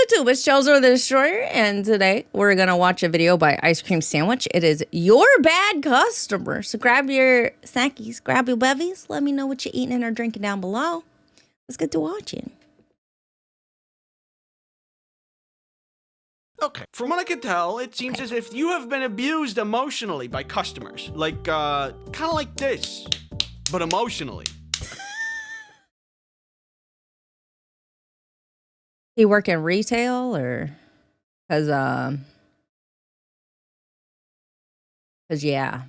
YouTube? It's Chelsea the Destroyer, and today we're gonna watch a video by Ice Cream Sandwich. It is Your Bad Customer. So grab your snackies, grab your bevies. Let me know what you're eating or drinking down below. Let's get to watching. Okay, from what I can tell, it seems as if you have been abused emotionally by customers. Like, kind of like this, but emotionally. You work in retail or cause yeah.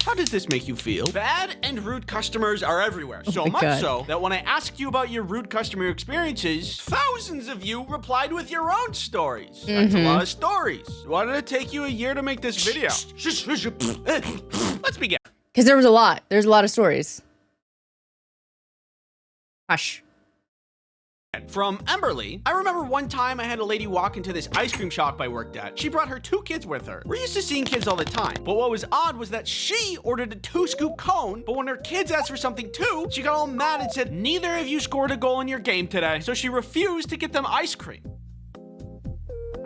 How does this make you feel? Bad and rude customers are everywhere. So much God. so that when I asked you about your rude customer experiences, thousands of you replied with your own stories. That's a lot of stories. Why did it take you a year to make this video? Let's begin. Because there was a lot. There's a lot of stories. Hush. From Emberly, I remember one time I had a lady walk into this ice cream shop I worked at. She brought her 2 kids with her. We're used to seeing kids all the time, but what was odd was that she ordered a 2-scoop cone, but when her kids asked for something too, she got all mad and said, "Neither of you scored a goal in your game today," so she refused to get them ice cream.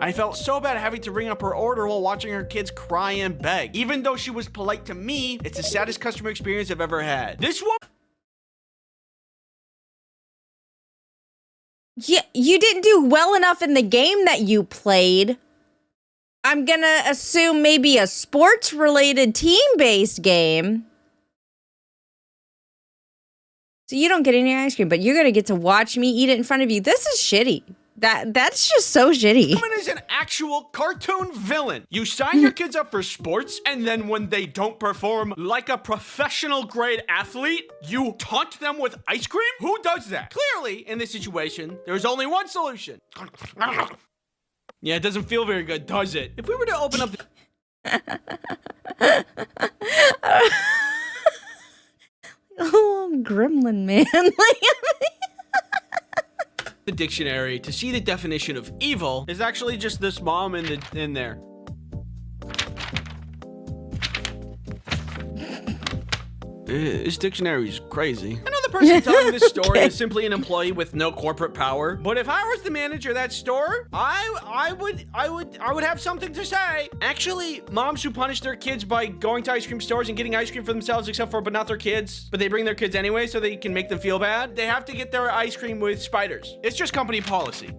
I felt so bad having to ring up her order while watching her kids cry and beg. Even though she was polite to me, it's the saddest customer experience I've ever had. This woman... Yeah, you didn't do well enough in the game that you played. I'm gonna assume maybe a sports-related team-based game. So you don't get any ice cream, but you're gonna get to watch me eat it in front of you. This is shitty. That's just so shitty. Woman is an actual cartoon villain. You sign your kids up for sports, and then when they don't perform like a professional grade athlete, you taunt them with ice cream? Who does that? Clearly, in this situation, there's only one solution. Yeah, it doesn't feel very good, does it? If we were to open up the Oh, gremlin man. the dictionary to see the definition of evil is actually just this mom in there. This dictionary is crazy. I know the person telling this story is simply an employee with no corporate power, but if I was the manager of that store, I would have something to say. Actually, moms who punish their kids by going to ice cream stores and getting ice cream for themselves but not their kids, but they bring their kids anyway so they can make them feel bad, they have to get their ice cream with spiders. It's just company policy.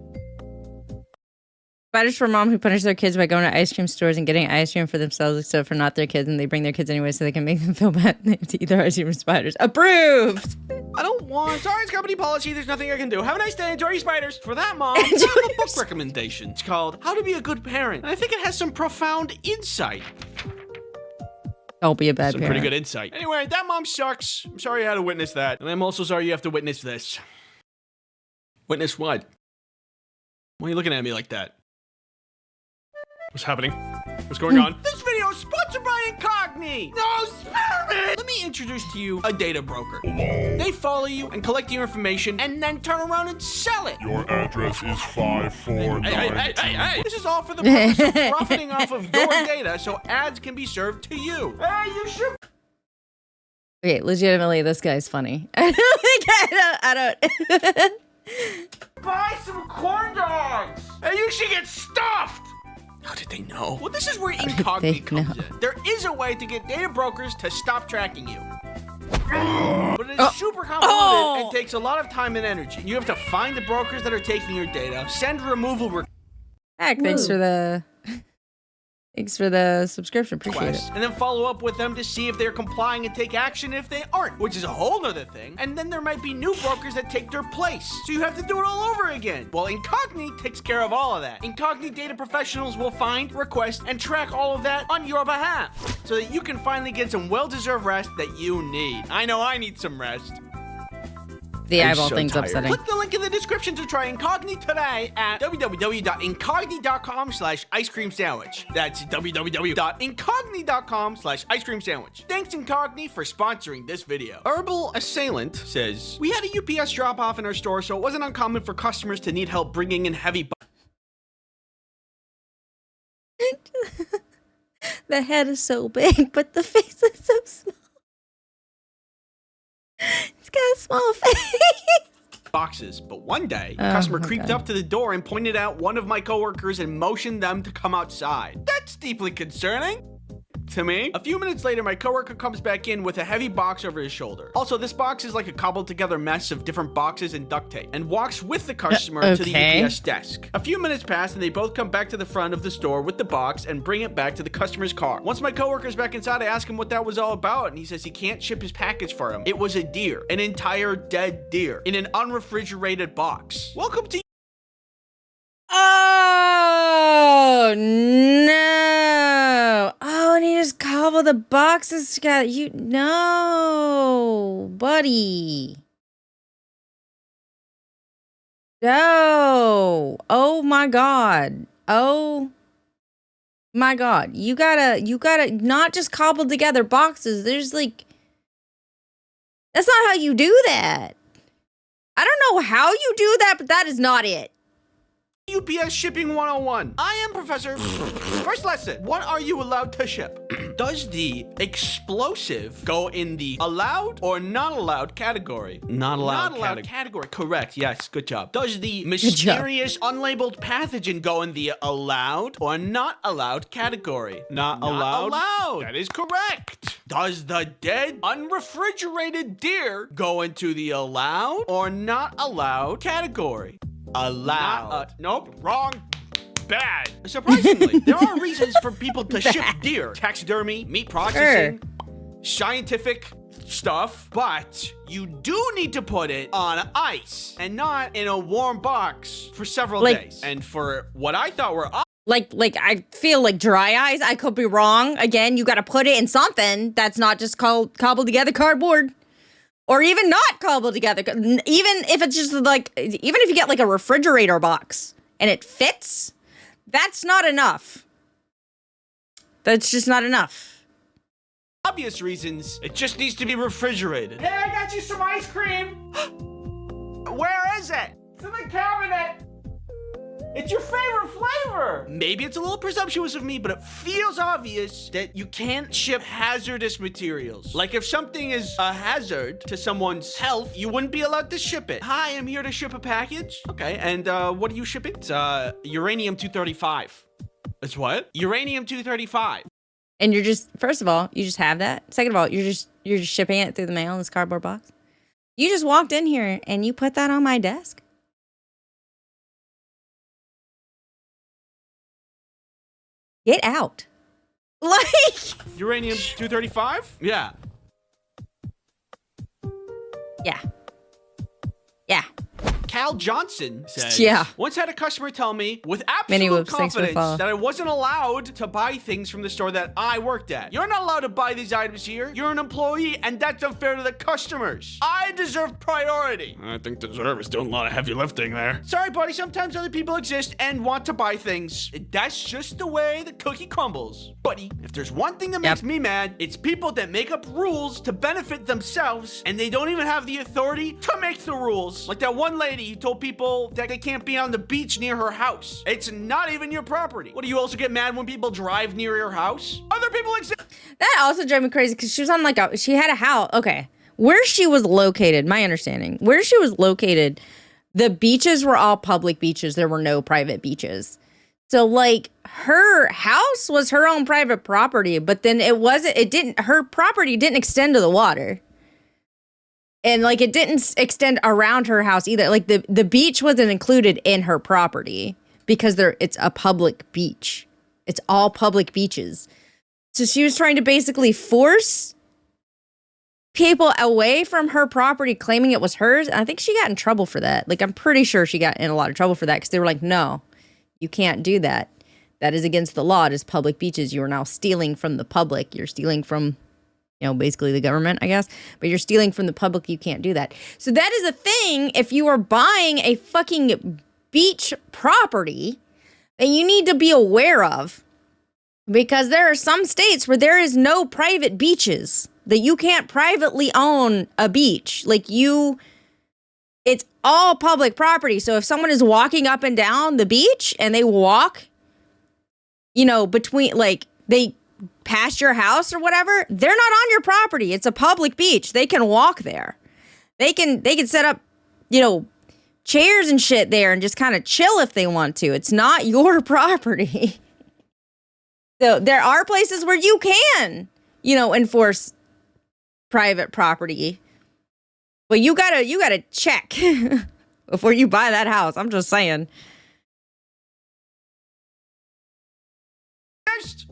Spiders for mom who punish their kids by going to ice cream stores and getting ice cream for themselves except for not their kids, and they bring their kids anyway so they can make them feel bad. They have to eat their ice cream with spiders. Approved! I don't want. Sorry, it's company policy. There's nothing I can do. Have a nice day. Enjoy your spiders. For that, mom, I have a book recommendation. It's called How to Be a Good Parent. And I think it has some profound insight. Don't be a bad Some parent. pretty good insight. Anyway, that mom sucks. I'm sorry you had to witness that. And I'm also sorry you have to witness this. Witness what? Why are you looking at me like that? What's happening? What's going on? This video is sponsored by Incogni! No, spare me! Let me introduce to you a data broker. They follow you and collect your information and then turn around and sell it. Your address is 549. Hey! This is all for the purpose of profiting off of your data so ads can be served to you. Hey, you should... Okay, legitimately, this guy's funny. I don't. Buy some corn dogs! Hey, you should get stuffed! How did they know? Well, this is where Incogni comes in. There is a way to get data brokers to stop tracking you. But it is super convoluted and takes a lot of time and energy. You have to find the brokers that are taking your data, send removal requests, Heck, thanks for the subscription. Appreciate it. and then follow up with them to see if they're complying and take action if they aren't, which is a whole nother thing. And then there might be new brokers that take their place, so you have to do it all over again. Well, Incogni takes care of all of that. Incogni data professionals will find, request, and track all of that on your behalf, so that you can finally get some well-deserved rest that you need. I know I need some rest. The I'm eyeball so thing's tired. upsetting. Click the link in the description to try Incogni today at www.incogni.com/ice cream sandwich. That's www.incogni.com/ice cream sandwich. Thanks Incogni for sponsoring this video. Herbal Assailant says, we had a UPS drop off in our store, so it wasn't uncommon for customers to need help bringing in heavy The head is so big, but the face is so small. It's got a small face. boxes. But one day, a customer creeped up to the door and pointed out one of my coworkers and motioned them to come outside. That's deeply concerning to me. A few minutes later, my coworker comes back in with a heavy box over his shoulder. Also, this box is like a cobbled together mess of different boxes and duct tape, and walks with the customer to the UPS desk. A few minutes pass and they both come back to the front of the store with the box and bring it back to the customer's car. Once my coworker's back inside, I ask him what that was all about, and he says he can't ship his package for him. It was a deer, an entire dead deer, in an unrefrigerated box. Welcome to... Oh, no. Oh, and he just cobbled the boxes together. No, buddy. No. Oh, my God. Oh, my God. You gotta not just cobble together boxes. There's like, that's not how you do that. I don't know how you do that, but that is not it. UPS Shipping 101. I am Professor. First lesson. What are you allowed to ship? Does the explosive go in the allowed or not allowed category? Not allowed category. Correct. Yes. Good job. Does the mysterious unlabeled pathogen go in the allowed or not allowed category? Not allowed. That is correct. Does the dead unrefrigerated deer go into the allowed or not allowed category? Allowed. Nope, wrong. Bad. Surprisingly, there are reasons for people to ship deer. Taxidermy, meat processing, scientific stuff, but you do need to put it on ice and not in a warm box for several days. And for what I thought were like I feel like dry ice. I could be wrong. Again, you got to put it in something that's not just cobbled together cardboard. Or even not cobbled together. Even if it's just like, even if you get like a refrigerator box and it fits, that's not enough. That's just not enough. Obvious reasons, it just needs to be refrigerated. Hey, I got you some ice cream. Where is it? It's in the cabinet. It's your favorite flavor. Maybe it's a little presumptuous of me, but it feels obvious that you can't ship hazardous materials. Like if something is a hazard to someone's health, you wouldn't be allowed to ship it. Hi, I'm here to ship a package. Okay, and what are you shipping? It's uranium-235. It's what? Uranium-235. And you're just, first of all, you just have that. Second of all, you're just shipping it through the mail in this cardboard box. You just walked in here and you put that on my desk. Get out. Like. Uranium-235? Yeah. Yeah. Yeah. Cal Johnson says, once had a customer tell me with absolute confidence that I wasn't allowed to buy things from the store that I worked at. You're not allowed to buy these items here. You're an employee, and that's unfair to the customers. I deserve priority. I think deserve is doing a lot of heavy lifting there. Sorry, buddy. Sometimes other people exist and want to buy things. That's just the way the cookie crumbles. Buddy, if there's one thing that makes me mad, it's people that make up rules to benefit themselves, and they don't even have the authority to make the rules. Like that one lady who told people that they can't be on the beach near her house. It's not even your property. What, do you also get mad when people drive near your house? Other people exist. That also drove me crazy because she was on like she had a house. Okay. Where she was located, my understanding, where she was located, the beaches were all public beaches. There were no private beaches. So like her house was her own private property, but then her property didn't extend to the water. And like it didn't extend around her house either. Like the beach wasn't included in her property because it's a public beach. It's all public beaches. So she was trying to basically force people away from her property, claiming it was hers. And I think she got in trouble for that. Like I'm pretty sure she got in a lot of trouble for that because they were like, no, you can't do that. That is against the law. It is public beaches. You are now stealing from the public. You're stealing from, basically the government, I guess. But you're stealing from the public. You can't do that. So that is a thing. If you are buying a fucking beach property that you need to be aware of, because there are some states where there is no private beaches, that you can't privately own a beach. It's all public property. So if someone is walking up and down the beach and they walk, between, they past your house or whatever, they're not on your property. It's a public beach. They can walk there. They can set up, chairs and shit there and just kind of chill if they want to. It's not your property. So there are places where you can, enforce private property. But you gotta check before you buy that house. I'm just saying.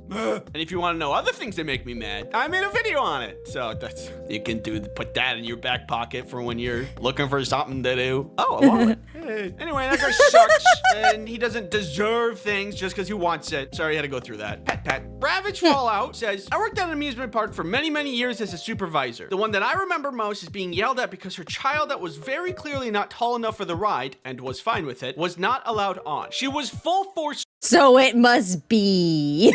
And if you want to know other things that make me mad, I made a video on it. So you can put that in your back pocket for when you're looking for something to do. Oh, I love it. Hey. Anyway, that guy sucks, and he doesn't deserve things just because he wants it. Sorry, I had to go through that. Pat. Ravage Fallout says, I worked at an amusement park for many, many years as a supervisor. The one that I remember most is being yelled at because her child that was very clearly not tall enough for the ride, and was fine with it, was not allowed on. She was full force So it must be.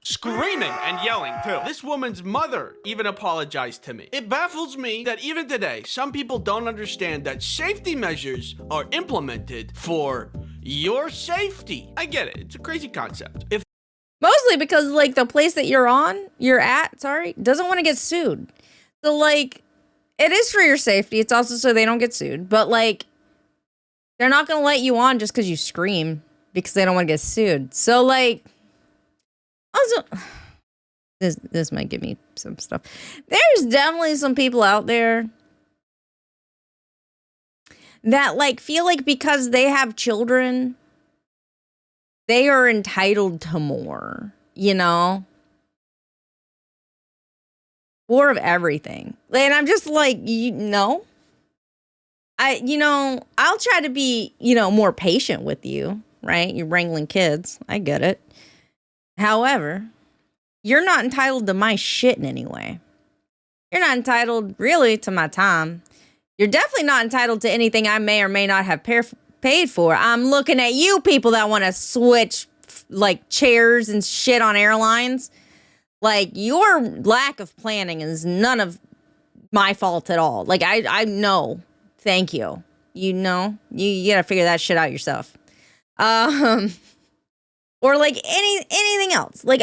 screaming and yelling too. This woman's mother even apologized to me. It baffles me that even today, some people don't understand that safety measures are implemented for your safety. I get it. It's a crazy concept. Mostly because, like, the place that you're at, doesn't want to get sued. So, like, it is for your safety. It's also so they don't get sued. But, like, they're not going to let you on just because you scream because they don't want to get sued. So, like, also, this might give me some stuff. There's definitely some people out there that, like, feel like because they have children, they are entitled to more, more of everything. And I'm just like, no. I'll try to be, more patient with you, right? You're wrangling kids. I get it. However, you're not entitled to my shit in any way. You're not entitled, really, to my time. You're definitely not entitled to anything I may or may not have paid for. I'm looking at you people that want to switch, like, chairs and shit on airlines. Like, your lack of planning is none of my fault at all. Like, I know. Thank you. You gotta figure that shit out yourself. Or like anything else. Like,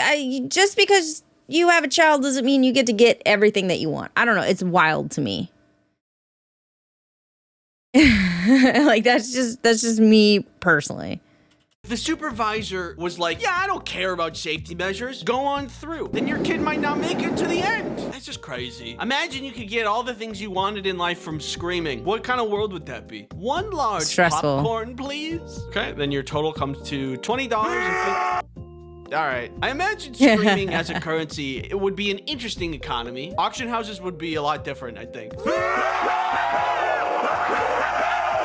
just because you have a child doesn't mean you get everything that you want. I don't know. It's wild to me. Like, that's just me personally. The supervisor was like, yeah, I don't care about safety measures. Go on through. Then your kid might not make it to the end. That's just crazy. Imagine you could get all the things you wanted in life from screaming. What kind of world would that be? One large Stressful. popcorn, please. Okay, then your total comes to $20.50. All right. I imagine screaming as a currency, it would be an interesting economy. Auction houses would be a lot different, I think.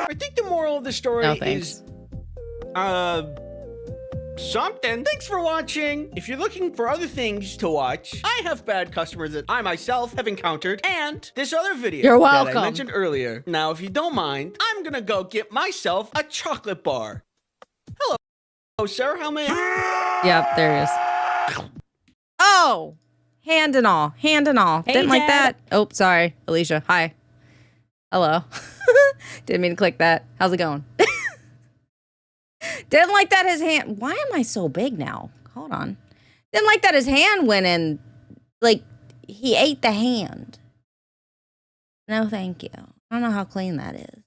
I think the moral of the story is... something. Thanks for watching. If you're looking for other things to watch, I have bad customers that I myself have encountered, and this other video You're that welcome. I mentioned earlier. Now, if you don't mind, I'm gonna go get myself a chocolate bar. Hello, sir. How may I... Yep, there it is. Oh, hand and all. Hey, didn't like Dad. that. Oh, sorry, Alicia. Hi. Hello. Didn't mean to click that. How's it going? Didn't like that his hand. Why am I so big now? Hold on. Didn't like that his hand went in. Like, he ate the hand. No, thank you. I don't know how clean that is.